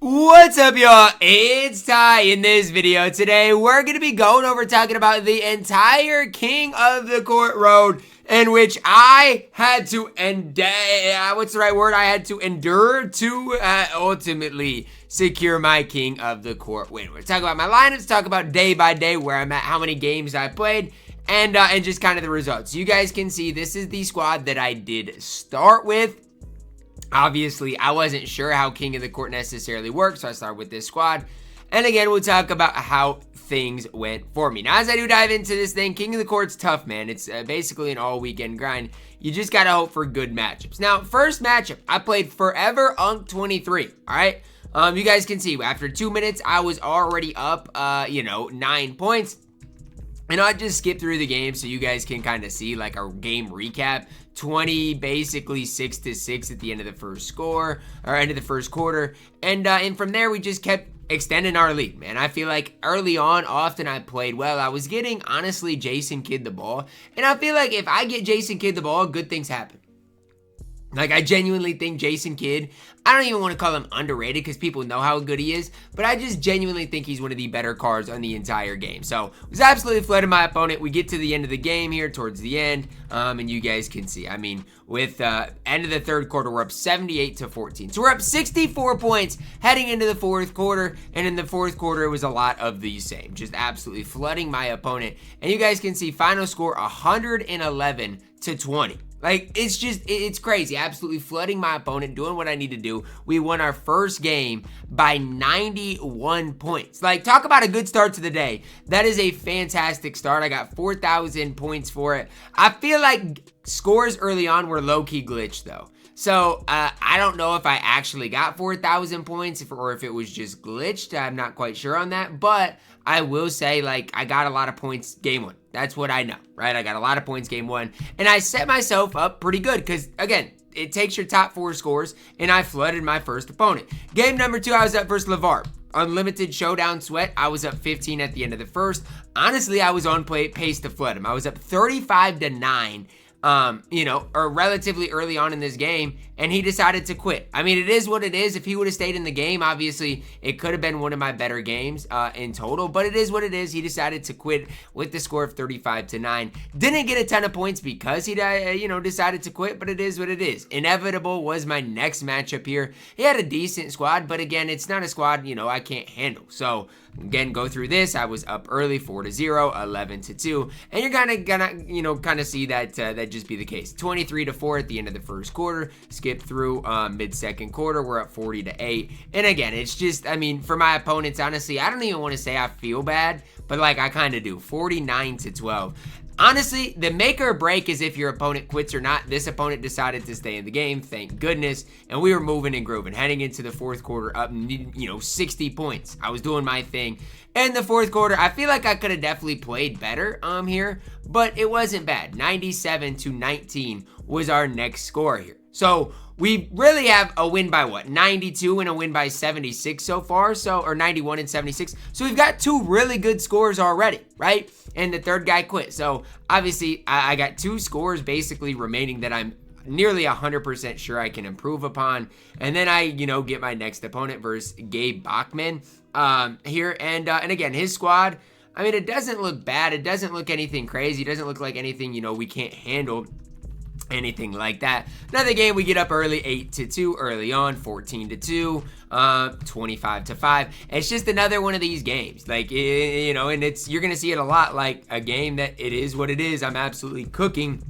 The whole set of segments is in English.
What's up, y'all? It's Ty. In this video today, we're going to be going over talking about the entire King of the Court road in which I had to I had to endure to ultimately secure my King of the Court win. We're talking about my lineups, talk about day by day where I'm at, how many games I played, and just kind of the results. You guys can see this is the squad that I did start with. Obviously, I wasn't sure how King of the Court necessarily worked, so I started with this squad. And again, we'll talk about how things went for me. Now, as I do dive into this thing, King of the Court's tough, man. It's basically an all-weekend grind. You just got to hope for good matchups. Now, first matchup, I played Forever Unk 23, all right? You guys can see, after 2 minutes, I was already up, 9 points. And I'll just skip through the game so you guys can kind of see like our game recap. 20, basically 6-6 at the end of the first score, or end of the first quarter. And from there, we just kept extending our lead, man. I feel like early on, often I played well. I was getting, honestly, Jason Kidd the ball. And I feel like if I get Jason Kidd the ball, good things happen. Like, I genuinely think Jason Kidd, I don't even want to call him underrated because people know how good he is, but I just genuinely think he's one of the better cards on the entire game. So, was absolutely flooding my opponent. We get to the end of the game here, towards the end, and you guys can see. I mean, with end of the third quarter, we're up 78-14. So, we're up 64 points heading into the fourth quarter, and in the fourth quarter, it was a lot of the same. Just absolutely flooding my opponent. And you guys can see final score 111-20. Like, it's crazy. Absolutely flooding my opponent, doing what I need to do. We won our first game by 91 points. Like, talk about a good start to the day. That is a fantastic start. I got 4,000 points for it. I feel like scores early on were low-key glitched, though. So, I don't know if I actually got 4,000 points or if it was just glitched. I'm not quite sure on that. But I will say, like, I got a lot of points game one. That's what I know, right? I got a lot of points game one. And I set myself up pretty good because, again, it takes your top 4 scores, and I flooded my first opponent. Game number 2, I was up versus LeVar. Unlimited Showdown Sweat, I was up 15 at the end of the first. Honestly, I was on pace to flood him. I was up 35-9. Or relatively early on in this game, and he decided to quit. I mean, it is what it is. If he would have stayed in the game, obviously, it could have been one of my better games in total, but it is what it is. He decided to quit with the score of 35-9. Didn't get a ton of points because he, decided to quit, but it is what it is. Inevitable was my next matchup here. He had a decent squad, but again, it's not a squad, I can't handle. So, again, go through this. I was up early, 4-0, 11-2, and you're gonna see that just be the case. 23-4 at the end of the first quarter. Skip through mid-second quarter. We're up 40-8, and again, it's just, I mean, for my opponents, honestly, I don't even want to say I feel bad, but like I kind of do. 49-12. Honestly, the make or break is if your opponent quits or not. This opponent decided to stay in the game, thank goodness, and we were moving and grooving. Heading into the fourth quarter up, 60 points. I was doing my thing. In the fourth quarter, I feel like I could have definitely played better here, but it wasn't bad. 97-19 was our next score here. So, we really have a win by 92 and a win by 76 so far, or 91 and 76. So we've got 2 really good scores already, right? And the third guy quit. So obviously I got 2 scores basically remaining that I'm nearly 100% sure I can improve upon. And then I, get my next opponent versus Gabe Bachman here. And again, his squad, I mean, it doesn't look bad. It doesn't look anything crazy. It doesn't look like anything, we can't handle. Anything like that. Another game, we get up early, 8-2 early on, 14-2, 25-5. It's just another one of these games, like, and you're gonna see it a lot, like a game that it is what it is. I'm absolutely cooking.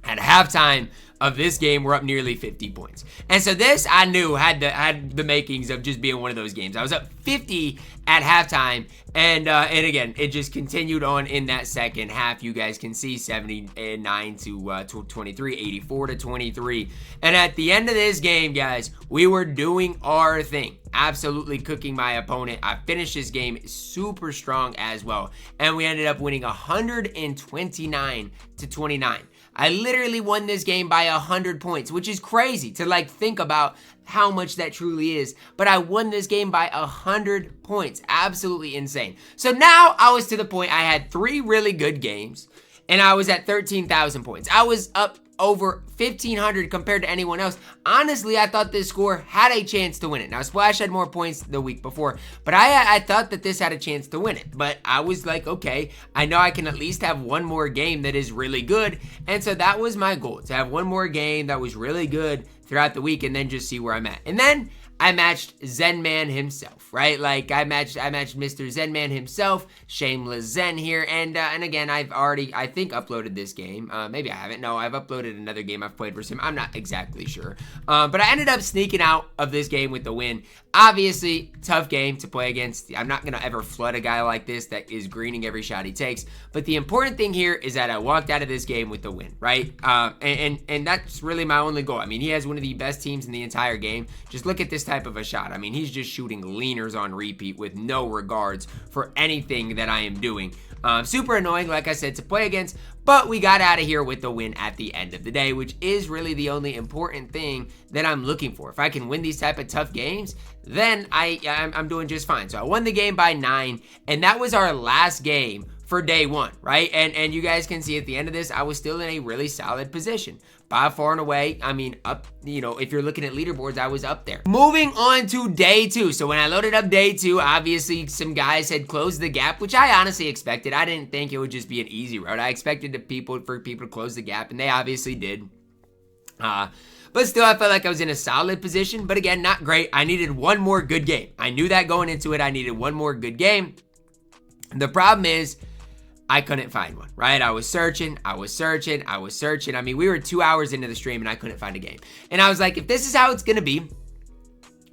At halftime of this game, we're up nearly 50 points. And so this, I knew, had the makings of just being one of those games. I was up 50 at halftime, and again, it just continued on in that second half. You guys can see 79-23, 84-23. And at the end of this game, guys, we were doing our thing. Absolutely cooking my opponent. I finished this game super strong as well. And we ended up winning 129-29. I literally won this game by 100 points, which is crazy to like think about how much that truly is. But I won this game by 100 points. Absolutely insane. So now I was to the point I had 3 really good games and I was at 13,000 points. I was up over 1,500 compared to anyone else. Honestly, I thought this score had a chance to win it. Now, Splash had more points the week before, but I thought that this had a chance to win it. But I was like, okay, I know I can at least have one more game that is really good. And so that was my goal, to have one more game that was really good throughout the week and then just see where I'm at. And then I matched Zenman himself, right? Like I matched Mr. Zenman himself, Shameless Zen here, and again, I've already, I think, uploaded this game. Maybe I haven't. No, I've uploaded another game I've played versus him. I'm not exactly sure. But I ended up sneaking out of this game with the win. Obviously, tough game to play against. I'm not gonna ever flood a guy like this that is greening every shot he takes. But the important thing here is that I walked out of this game with the win, right? And that's really my only goal. I mean, he has one of the best teams in the entire game. Just look at this type of a shot. I mean, he's just shooting leaners on repeat with no regards for anything that I am doing. Super annoying, like I said, to play against, but we got out of here with the win at the end of the day, which is really the only important thing that I'm looking for. If I can win these type of tough games, then I'm doing just fine. So I won the game by 9, and that was our last game for day 1, right? And you guys can see at the end of this, I was still in a really solid position. By far and away, I mean, up, you know, if you're looking at leaderboards, I was up there. Moving on to day 2. So when I loaded up day 2, obviously some guys had closed the gap, which I honestly expected. I didn't think it would just be an easy road. I expected for people to close the gap, and they obviously did. But still, I felt like I was in a solid position, but again, not great. I needed one more good game. I knew that going into it, I needed one more good game. The problem is, I couldn't find one, right? I was searching. I mean, we were 2 hours into the stream and I couldn't find a game. And I was like, if this is how it's gonna be,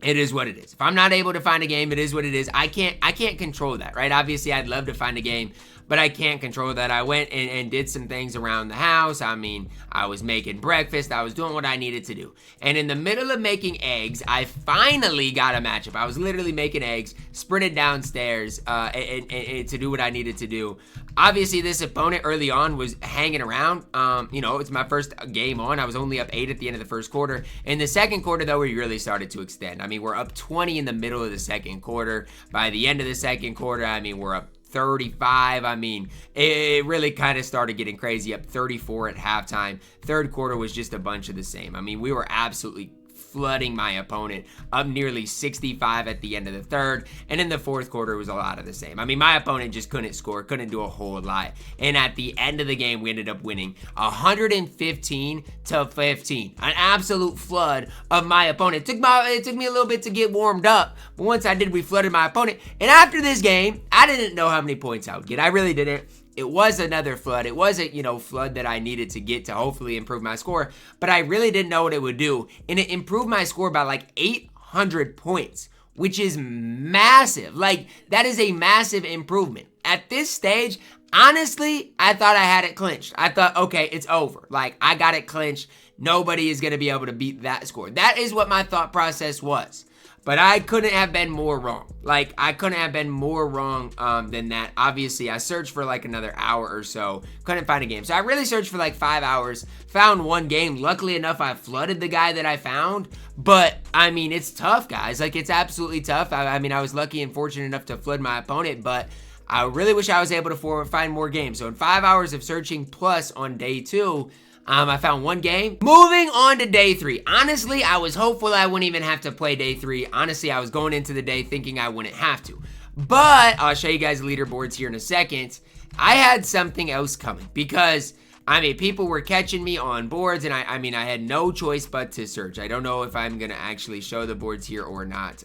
it is what it is. If I'm not able to find a game, it is what it is. I can't control that, right? Obviously, I'd love to find a game, but I can't control that. I went and did some things around the house. I mean, I was making breakfast. I was doing what I needed to do. And in the middle of making eggs, I finally got a matchup. I was literally making eggs, sprinted downstairs and to do what I needed to do. Obviously, this opponent early on was hanging around. You know, it's my first game on. I was only up 8 at the end of the first quarter. In the second quarter, though, we really started to extend. I mean, we're up 20 in the middle of the second quarter. By the end of the second quarter, I mean, we're up 35. I mean, it really kind of started getting crazy, up 34 at halftime. Third quarter was just a bunch of the same. I mean, we were absolutely flooding my opponent, up nearly 65 at the end of the third, and in the fourth quarter it was a lot of the same. I mean, my opponent just couldn't score, couldn't do a whole lot, and at the end of the game we ended up winning 115 to 15. An absolute flood of my opponent. It took me a little bit to get warmed up, but once I did, we flooded my opponent. And after this game, I didn't know how many points I would get. I really didn't. It was another flood. It was a, flood that I needed to get to hopefully improve my score, but I really didn't know what it would do. And it improved my score by like 800 points, which is massive. Like, that is a massive improvement. At this stage, honestly, I thought I had it clinched. I thought, okay, it's over. Like, I got it clinched. Nobody is going to be able to beat that score. That is what my thought process was. But I couldn't have been more wrong. Like, I couldn't have been more wrong than that. Obviously, I searched for like another hour or so. Couldn't find a game. So I really searched for like 5 hours. Found one game. Luckily enough, I flooded the guy that I found. But, I mean, it's tough, guys. Like, it's absolutely tough. I mean, I was lucky and fortunate enough to flood my opponent. But I really wish I was able to find more games. So in 5 hours of searching plus on day 2, I found one game. Moving on to day 3. Honestly, I was hopeful I wouldn't even have to play day 3. Honestly, I was going into the day thinking I wouldn't have to. But I'll show you guys the leaderboards here in a second. I had something else coming because, I mean, people were catching me on boards, and I mean, I had no choice but to search. I don't know if I'm gonna actually show the boards here or not.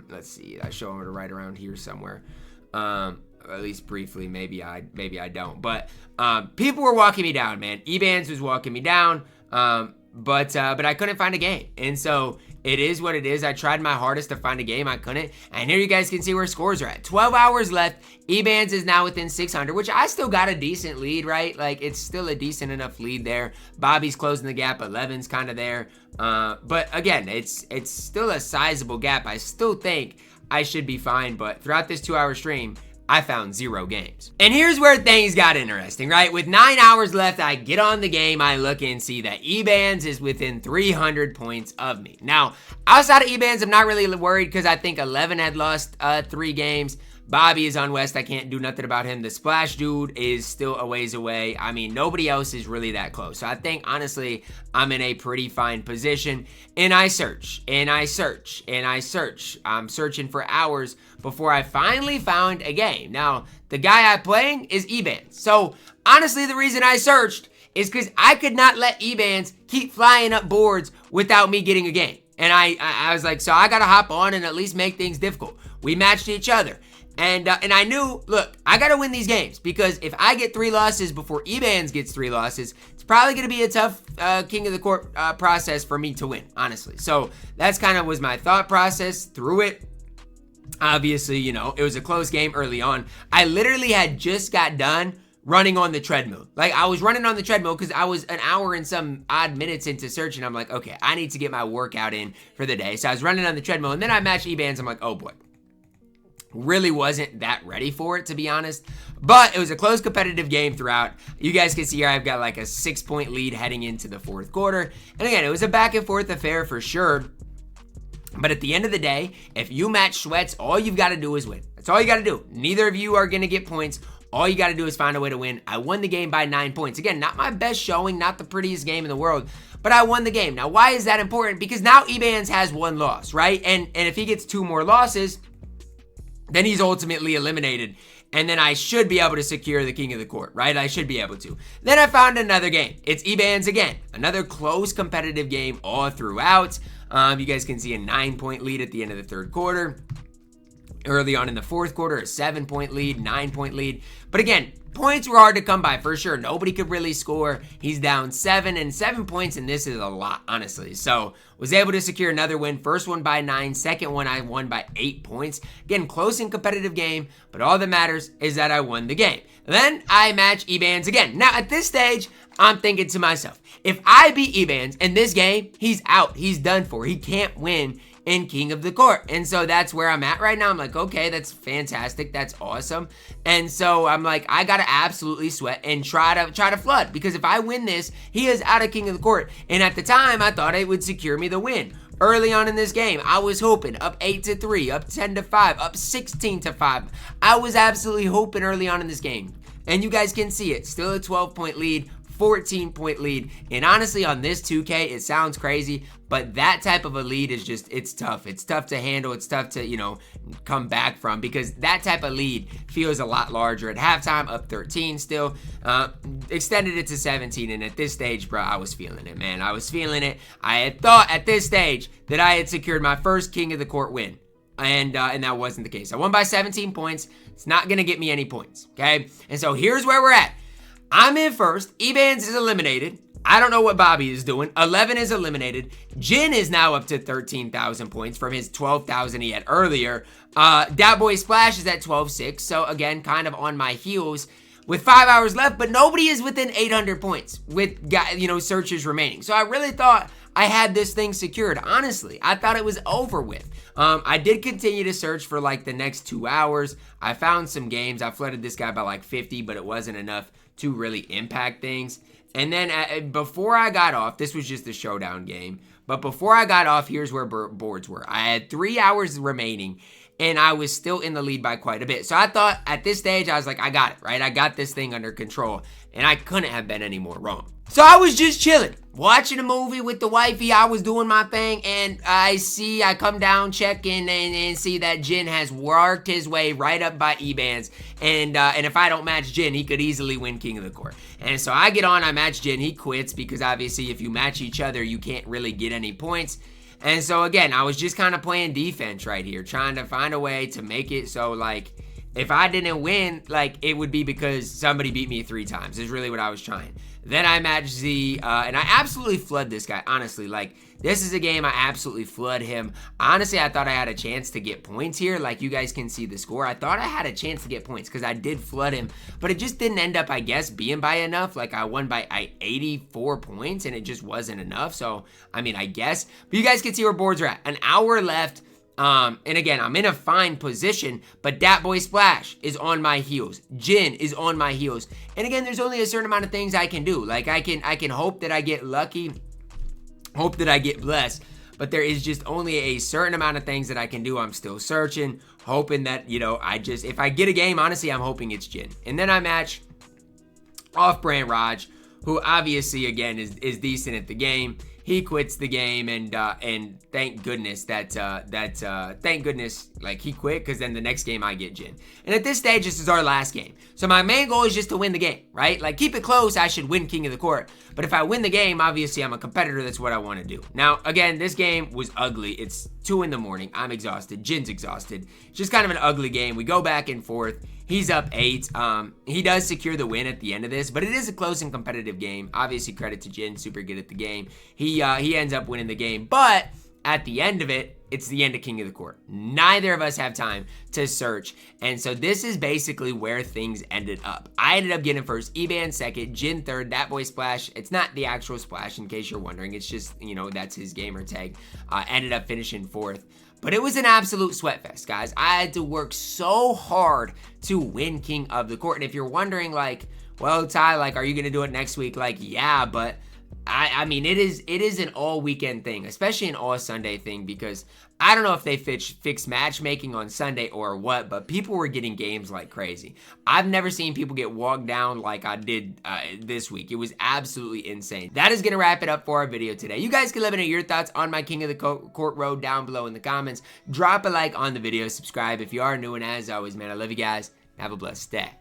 Let's see. I show them right around here somewhere. At least briefly, maybe I don't. But people were walking me down, man. Ebans was walking me down, but I couldn't find a game. And so it is what it is. I tried my hardest to find a game. I couldn't. And here you guys can see where scores are at. 12 hours left. Ebans is now within 600, which I still got a decent lead, right? Like, it's still a decent enough lead there. Bobby's closing the gap. 11's kind of there. But again, it's still a sizable gap. I still think I should be fine. But throughout this 2-hour stream, I found 0 games. And here's where things got interesting, right? With 9 hours left, I get on the game, I look and see that Ebans is within 300 points of me. Now, outside of Ebans, I'm not really worried because I think 11 had lost 3 games. Bobby is on West. I can't do nothing about him. The Splash dude is still a ways away. I mean, nobody else is really that close. So I think, honestly, I'm in a pretty fine position. And I search, and I search, and I search. I'm searching for hours before I finally found a game. Now, the guy I'm playing is Ebans. So, honestly, the reason I searched is because I could not let Ebans keep flying up boards without me getting a game. And I was like, so I got to hop on and at least make things difficult. We matched each other. And I knew, look, I got to win these games because if I get 3 losses before Ebans gets 3 losses, it's probably going to be a tough King of the Court process for me to win, honestly. So that's kind of was my thought process through it. Obviously, you know, it was a close game early on. I literally had just got done running on the treadmill. Like, I was running on the treadmill because I was an hour and some odd minutes into searching. I'm like, okay, I need to get my workout in for the day. So I was running on the treadmill, and then I matched Ebans. I'm like, oh boy. Really wasn't that ready for it, to be honest. But it was a close competitive game throughout. You guys can see here I've got like a 6-point lead heading into the 4th quarter. And again, it was a back and forth affair for sure. But at the end of the day, if you match sweats, all you've got to do is win. That's all you got to do. Neither of you are going to get points. All you got to do is find a way to win. I won the game by 9 points. Again, not my best showing, not the prettiest game in the world, but I won the game. Now, why is that important? Because now Ebans has 1 loss, right? And if he gets 2 more losses, then he's ultimately eliminated. And then I should be able to secure the King of the Court, right? I should be able to. Then I found another game. It's Ebans again. Another close competitive game all throughout. You guys can see a 9-point lead at the end of the 3rd quarter. Early on in the 4th quarter, a 7-point lead, 9-point lead. But again, points were hard to come by for sure. Nobody could really score. He's down 7 and 7 points, and this is a lot, honestly. So was able to secure another win. First one by 9, second one I won by 8 points. Again, close and competitive game, but all that matters is that I won the game. Then I match Ebans again. Now at this stage, I'm thinking to myself, if I beat Ebans in this game, he's out. He's done for. He can't win in King of the Court. And so that's where I'm at right now. I'm like, okay, that's fantastic. That's awesome. And so I'm like, I got to absolutely sweat and try to flood, because if I win this, he is out of King of the Court. And at the time, I thought it would secure me the win. Early on in this game, I was hoping up 8-3, up 10-5, up 16-5. I was absolutely hoping early on in this game. And you guys can see it. Still a 12-point lead. 14-point lead. And honestly, on this 2K, it sounds crazy, but that type of a lead is just, it's tough. It's tough to handle. It's tough to, you know, come back from, because that type of lead feels a lot larger. At halftime, up 13 still. Extended it to 17, and at this stage, bro, I was feeling it, man. I was feeling it. I had thought at this stage that I had secured my first King of the Court win. And that wasn't the case. I won by 17 points. It's not going to get me any points, okay? And so here's where we're at. I'm in first. Ebans is eliminated. I don't know what Bobby is doing. 11 is eliminated. Jin is now up to 13,000 points from his 12,000 he had earlier. Dat Boy Splash is at 12.6. So again, kind of on my heels with 5 hours left, but nobody is within 800 points with, you know, searches remaining. So I really thought I had this thing secured. Honestly, I thought it was over with. I did continue to search for like the next 2 hours. I found some games. I flooded this guy by like 50, but it wasn't enough to really impact things. And then before I got off, this was just a showdown game, but before I got off, here's where boards were. I had 3 hours remaining, and I was still in the lead by quite a bit. So I thought at this stage, I was like, I got it, right? I got this thing under control, and I couldn't have been any more wrong. So I was just chilling, watching a movie with the wifey. I was doing my thing, and I come down, check in, and see that Jin has worked his way right up by Ebans. And if I don't match Jin, he could easily win King of the Court. And so I get on, I match Jin. He quits because obviously if you match each other, you can't really get any points. And so again, I was just kind of playing defense right here, trying to find a way to make it so like if I didn't win, like it would be because somebody beat me 3 times is really what I was trying. Then I matched Z, and I absolutely flood this guy, honestly. Like, this is a game I absolutely flood him. Honestly, I thought I had a chance to get points here. Like, you guys can see the score. I thought I had a chance to get points because I did flood him, but it just didn't end up, I guess, being by enough. Like, I won by 84 points, and it just wasn't enough. So, I mean, I guess. But you guys can see where boards are at. An hour left. And again, I'm in a fine position, but Dat Boy Splash is on my heels. Jin is on my heels. And again, there's only a certain amount of things I can do. Like I can hope that I get lucky, hope that I get blessed. but there is just only a certain amount of things that I can do. I'm still searching, hoping that, you know, if I get a game, honestly, I'm hoping it's Jin. And then I match Off-Brand Raj, who obviously, again, is decent at the game. He quits the game, and thank goodness thank goodness, like, he quit, because then the next game I get Jin. And at this stage, this is our last game. So my main goal is just to win the game, right? Like, keep it close, I should win King of the Court. But if I win the game, obviously I'm a competitor, that's what I want to do. Now, again, this game was ugly. It's 2 in the morning, I'm exhausted, Jin's exhausted. It's just kind of an ugly game. We go back and forth. He's up 8. He does secure the win at the end of this, but it is a close and competitive game. Obviously, credit to Jin, super good at the game. He ends up winning the game, but at the end of it, it's the end of King of the Court. Neither of us have time to search, and so this is basically where things ended up. I ended up getting first, Eban second, Jin third, that boy Splash. It's not the actual Splash, in case you're wondering. It's just, you know, that's his gamer tag. Ended up finishing 4th. But it was an absolute sweatfest, guys. I had to work so hard to win King of the Court. And if you're wondering, like, well, Ty, like, are you going to do it next week? Like, yeah, but I mean, it is an all weekend thing, especially an all Sunday thing, because I don't know if they fixed matchmaking on Sunday or what, but people were getting games like crazy. I've never seen people get walked down like I did this week. It was absolutely insane. That is going to wrap it up for our video today. You guys can let me know your thoughts on my King of the Court road down below in the comments. Drop a like on the video, subscribe if you are new, and as always, man, I love you guys. Have a blessed day.